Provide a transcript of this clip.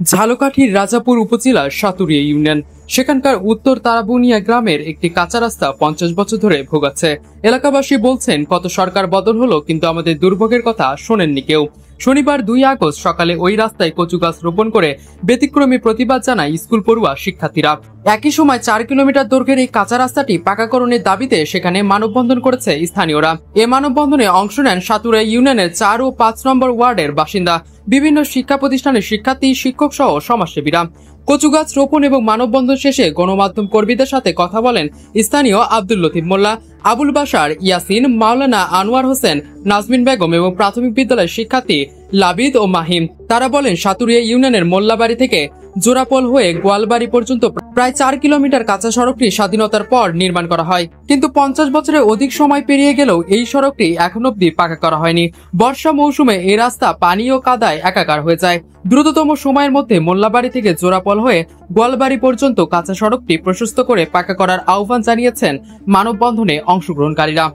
ঝালকাঠির রাজাপুর উপজেলার সাতুরিয়া ইউনিয়ন। সেখানকার উত্তর তারাবুনিয়া গ্রামের একটি কাঁচা রাস্তা 50 বছর ধরে ভোগাচ্ছে। এলাকাবাসী বলছেন, কত সরকার বদল হলো কিন্তু আমাদের দুর্ভোগের কথা শোনেননি কেউ। শনিবার 2 আগস্ট সকালে ওই রাস্তায় কচু গাছ রোপণ করে ব্যতিক্রমী প্রতিবাদ জানায় স্কুল পড়ুয়া শিক্ষার্থীরা। একই সময় 4 কিলোমিটার দৈর্ঘ্যের এই কাঁচা রাস্তাটি পাকাকরণের দাবিতে সেখানে মানববন্ধন করেছে স্থানীয়রা। এ মানববন্ধনে অংশ নেন সাতুরিয়া ইউনিয়নের 4 ও 5 নম্বর ওয়ার্ডের বাসিন্দা, বিভিন্ন শিক্ষা প্রতিষ্ঠানের শিক্ষার্থী, শিক্ষক সহ সমাজসেবীরা। কচু গাছ রোপণ এবং মানববন্ধন শেষে গণমাধ্যম কর্মীদের সাথে কথা বলেন স্থানীয় আব্দুল লতিফ মোল্লা, আবুল বাশার, ইয়াসিন, মাওলানা আনোয়ার হোসেন, নাজমিন বেগম এবং প্রাথমিক বিদ্যালয়ের শিক্ষার্থী লাবিদ ও মাহিম। তারা বলেন, সাতুরিয়া ইউনিয়নের মোল্লাবাড়ি থেকে জোড়াপোল হয়ে গোয়ালবাড়ি পর্যন্ত প্রায় 4 কিলোমিটার কাঁচা সড়কটি স্বাধীনতার পর নির্মাণ করা হয়, কিন্তু 50 বছরের অধিক সময় পেরিয়ে গেলেও এই সড়কটি এখন অব্দি পাকা করা হয়নি। বর্ষা মৌসুমে এই রাস্তা পানি ও কাদায় একাকার হয়ে যায়। দ্রুততম সময়ের মধ্যে মোল্লাবাড়ি থেকে জোড়াপোল হয়ে গোয়ালবাড়ি পর্যন্ত কাঁচা সড়কটি প্রশস্ত করে পাকা করার আহ্বান জানিয়েছেন মানববন্ধনে অংশগ্রহণকারীরা।